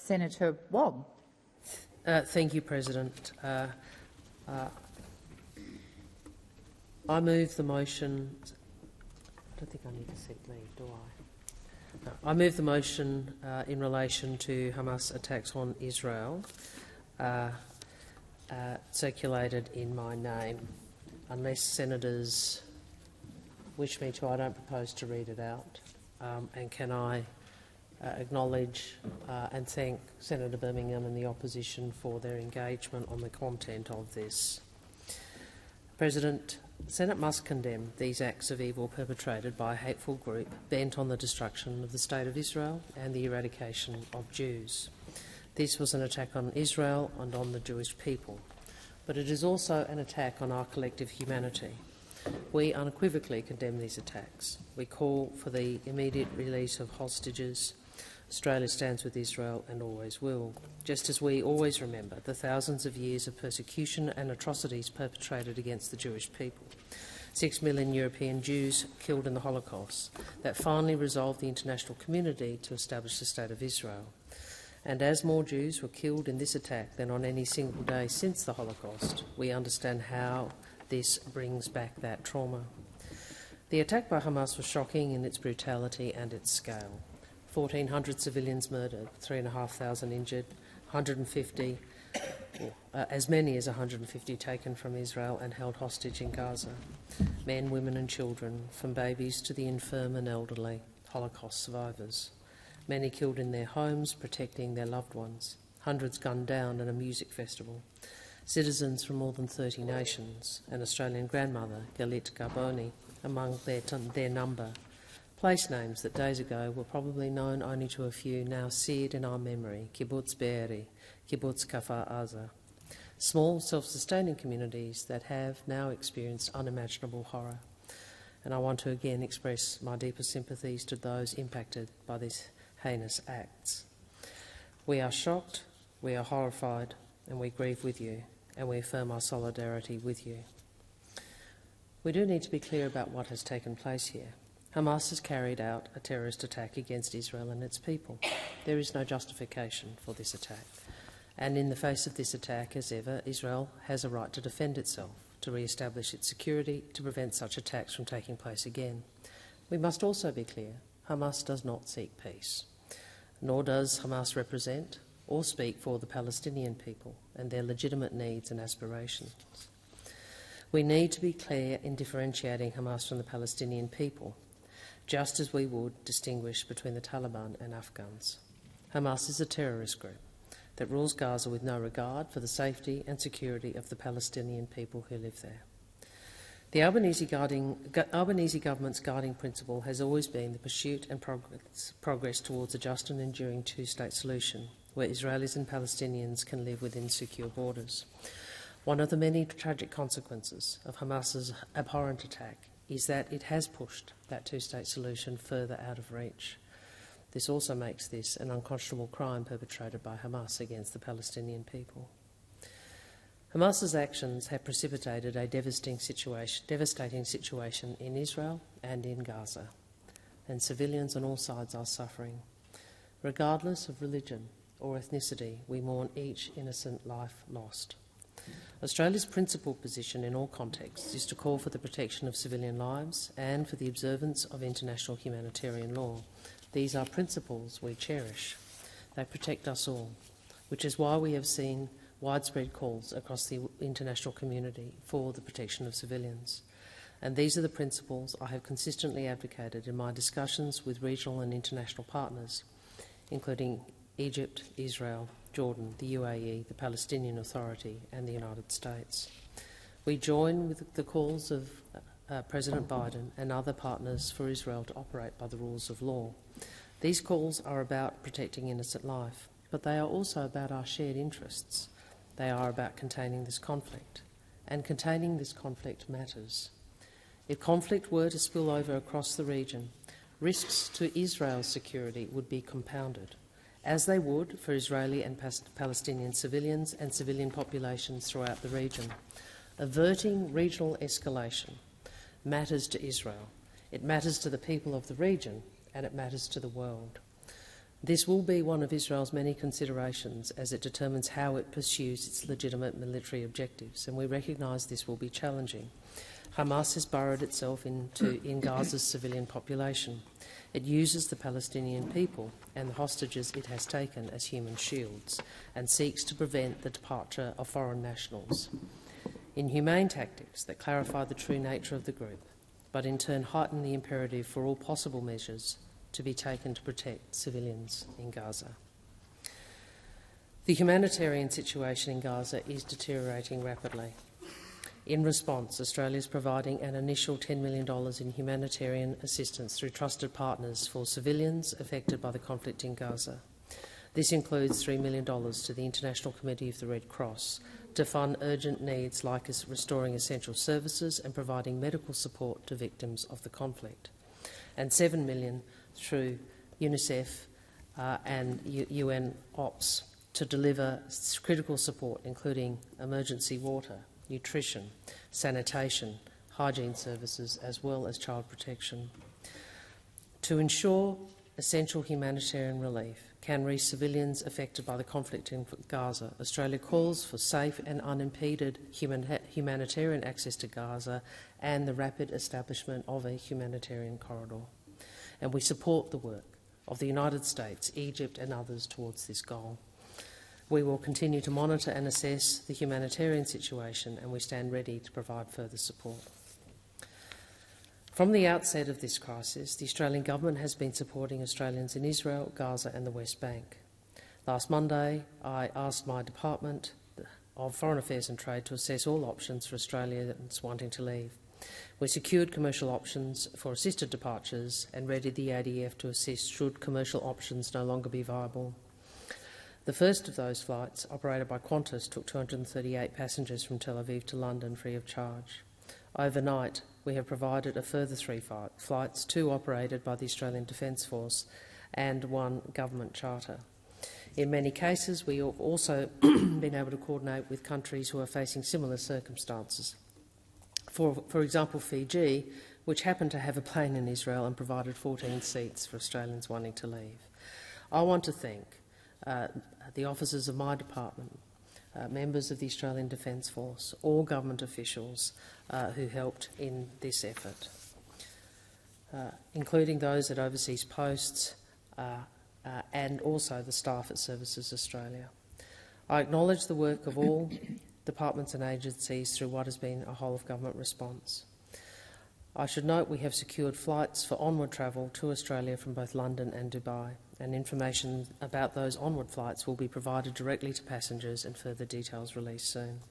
Senator Wong. Thank you, President. I move the motion. I don't think I need to seek leave, do I? No. I move the motion in relation to Hamas attacks on Israel, circulated in my name. Unless senators wish me to, I don't propose to read it out. And can I acknowledge and thank Senator Birmingham and the opposition for their engagement on the content of this. President, the Senate must condemn these acts of evil perpetrated by a hateful group bent on the destruction of the State of Israel and the eradication of Jews. This was an attack on Israel and on the Jewish people, but it is also an attack on our collective humanity. We unequivocally condemn these attacks. We call for the immediate release of hostages. Australia stands with Israel and always will, just as we always remember the thousands of years of persecution and atrocities perpetrated against the Jewish people. 6 million European Jews killed in the Holocaust that finally resolved the international community to establish the State of Israel. And as more Jews were killed in this attack than on any single day since the Holocaust, we understand how this brings back that trauma. The attack by Hamas was shocking in its brutality and its scale. 1,400 civilians murdered, 3,500 injured, 150, as many as 150 taken from Israel and held hostage in Gaza. Men, women and children, from babies to the infirm and elderly, Holocaust survivors. Many killed in their homes, protecting their loved ones. Hundreds gunned down at a music festival. Citizens from more than 30 nations, an Australian grandmother, Galit Garboni, among their number. Place names that days ago were probably known only to a few, now seared in our memory: Kibbutz Be'eri, Kibbutz Kfar Aza. Small, self-sustaining communities that have now experienced unimaginable horror. And I want to again express my deepest sympathies to those impacted by these heinous acts. We are shocked, we are horrified, and we grieve with you, and we affirm our solidarity with you. We do need to be clear about what has taken place here. Hamas has carried out a terrorist attack against Israel and its people. There is no justification for this attack. And in the face of this attack, as ever, Israel has a right to defend itself, to re-establish its security, to prevent such attacks from taking place again. We must also be clear, Hamas does not seek peace, nor does Hamas represent or speak for the Palestinian people and their legitimate needs and aspirations. We need to be clear in differentiating Hamas from the Palestinian people, just as we would distinguish between the Taliban and Afghans. Hamas is a terrorist group that rules Gaza with no regard for the safety and security of the Palestinian people who live there. The Albanese government's guiding principle has always been the pursuit and progress towards a just and enduring two-state solution, where Israelis and Palestinians can live within secure borders. One of the many tragic consequences of Hamas's abhorrent attack is that it has pushed that two-state solution further out of reach. This also makes this an unconscionable crime perpetrated by Hamas against the Palestinian people. Hamas's actions have precipitated a devastating situation in Israel and in Gaza, and civilians on all sides are suffering. Regardless of religion or ethnicity, we mourn each innocent life lost. Australia's principled position in all contexts is to call for the protection of civilian lives and for the observance of international humanitarian law. These are principles we cherish. They protect us all, which is why we have seen widespread calls across the international community for the protection of civilians. And these are the principles I have consistently advocated in my discussions with regional and international partners, including Egypt, Israel, Jordan, the UAE, the Palestinian Authority and the United States. We join with the calls of President Biden and other partners for Israel to operate by the rules of law. These calls are about protecting innocent life, but they are also about our shared interests. They are about containing this conflict, and containing this conflict matters. If conflict were to spill over across the region, risks to Israel's security would be compounded, as they would for Israeli and Palestinian civilians and civilian populations throughout the region. Averting regional escalation matters to Israel, it matters to the people of the region, and it matters to the world. This will be one of Israel's many considerations as it determines how it pursues its legitimate military objectives, and we recognise this will be challenging. Hamas has burrowed itself in Gaza's civilian population. It uses the Palestinian people and the hostages it has taken as human shields and seeks to prevent the departure of foreign nationals. Inhumane tactics that clarify the true nature of the group, but in turn heighten the imperative for all possible measures to be taken to protect civilians in Gaza. The humanitarian situation in Gaza is deteriorating rapidly. In response, Australia is providing an initial $10 million in humanitarian assistance through trusted partners for civilians affected by the conflict in Gaza. This includes $3 million to the International Committee of the Red Cross to fund urgent needs like restoring essential services and providing medical support to victims of the conflict, and $7 million through UNICEF and UN Ops to deliver critical support, including emergency water, nutrition, sanitation, hygiene services, as well as child protection. To ensure essential humanitarian relief can reach civilians affected by the conflict in Gaza, Australia calls for safe and unimpeded humanitarian access to Gaza and the rapid establishment of a humanitarian corridor. And we support the work of the United States, Egypt and others towards this goal. We will continue to monitor and assess the humanitarian situation, and we stand ready to provide further support. From the outset of this crisis, the Australian Government has been supporting Australians in Israel, Gaza and the West Bank. Last Monday, I asked my Department of Foreign Affairs and Trade to assess all options for Australians wanting to leave. We secured commercial options for assisted departures and readied the ADF to assist should commercial options no longer be viable. The first of those flights, operated by Qantas, took 238 passengers from Tel Aviv to London free of charge. Overnight, we have provided a further 3 flights, 2 operated by the Australian Defence Force and 1 government charter. In many cases, we have also been able to coordinate with countries who are facing similar circumstances. For example, Fiji, which happened to have a plane in Israel and provided 14 seats for Australians wanting to leave. I want to thank the officers of my department, members of the Australian Defence Force, all government officials who helped in this effort, including those at overseas posts and also the staff at Services Australia. I acknowledge the work of all departments and agencies through what has been a whole-of-government response. I should note we have secured flights for onward travel to Australia from both London and Dubai, and information about those onward flights will be provided directly to passengers and further details released soon.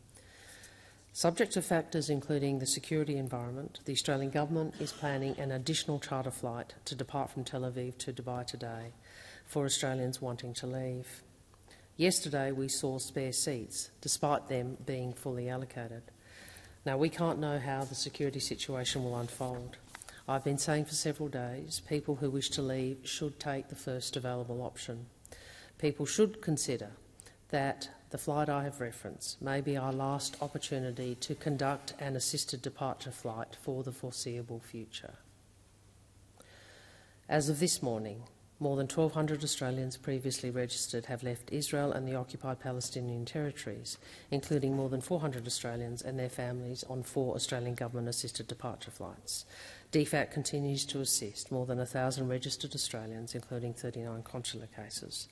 Subject to factors including the security environment, the Australian Government is planning an additional charter flight to depart from Tel Aviv to Dubai today for Australians wanting to leave. Yesterday we saw spare seats, despite them being fully allocated. Now, we can't know how the security situation will unfold. I've been saying for several days, people who wish to leave should take the first available option. People should consider that the flight I have referenced may be our last opportunity to conduct an assisted departure flight for the foreseeable future. As of this morning, more than 1,200 Australians previously registered have left Israel and the occupied Palestinian territories, including more than 400 Australians and their families on 4 Australian government-assisted departure flights. DFAT continues to assist more than 1,000 registered Australians, including 39 consular cases.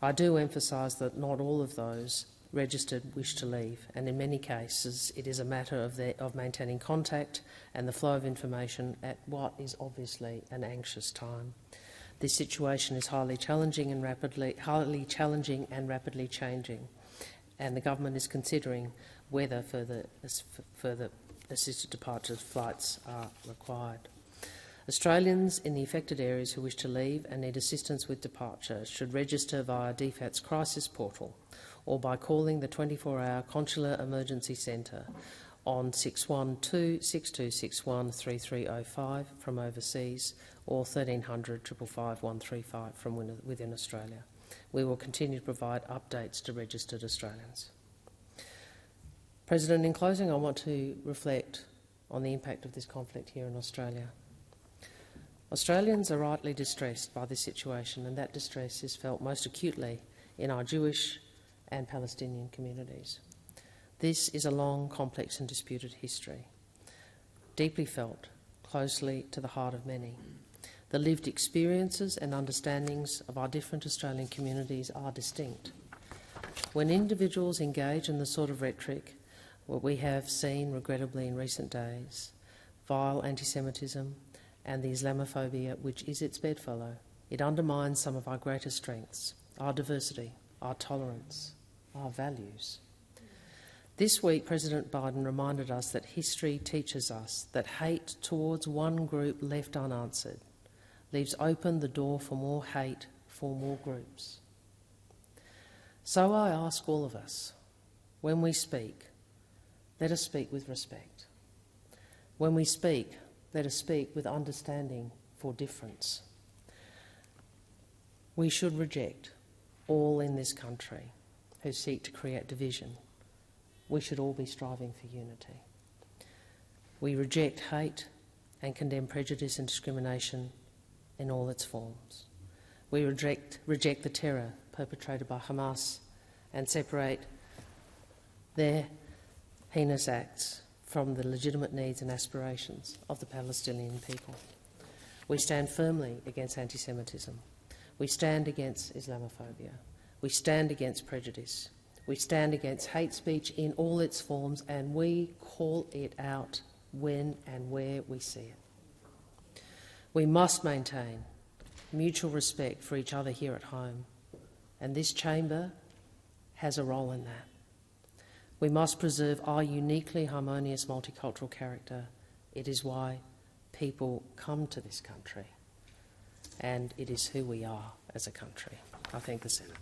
I do emphasise that not all of those registered wish to leave, and in many cases it is a matter of maintaining contact and the flow of information at what is obviously an anxious time. This situation is highly challenging and rapidly changing, and the government is considering whether further assisted departure flights are required. Australians in the affected areas who wish to leave and need assistance with departure should register via DFAT's crisis portal or by calling the 24-hour Consular Emergency Centre on 612-6261-3305 from overseas, or 1300 555 135 from within Australia. We will continue to provide updates to registered Australians. President, in closing, I want to reflect on the impact of this conflict here in Australia. Australians are rightly distressed by this situation, and that distress is felt most acutely in our Jewish and Palestinian communities. This is a long, complex and disputed history, deeply felt, closely to the heart of many. The lived experiences and understandings of our different Australian communities are distinct. When individuals engage in the sort of rhetoric what we have seen, regrettably, in recent days, vile anti-Semitism and the Islamophobia which is its bedfellow, it undermines some of our greatest strengths, our diversity, our tolerance, our values. This week, President Biden reminded us that history teaches us that hate towards one group left unanswered leaves open the door for more hate for more groups. So I ask all of us, when we speak, let us speak with respect. When we speak, let us speak with understanding for difference. We should reject all in this country who seek to create division. We should all be striving for unity. We reject hate and condemn prejudice and discrimination in all its forms. We reject the terror perpetrated by Hamas and separate their heinous acts from the legitimate needs and aspirations of the Palestinian people. We stand firmly against anti-Semitism. We stand against Islamophobia. We stand against prejudice. We stand against hate speech in all its forms, and we call it out when and where we see it. We must maintain mutual respect for each other here at home, and this chamber has a role in that. We must preserve our uniquely harmonious multicultural character. It is why people come to this country, and it is who we are as a country. I thank the Senate.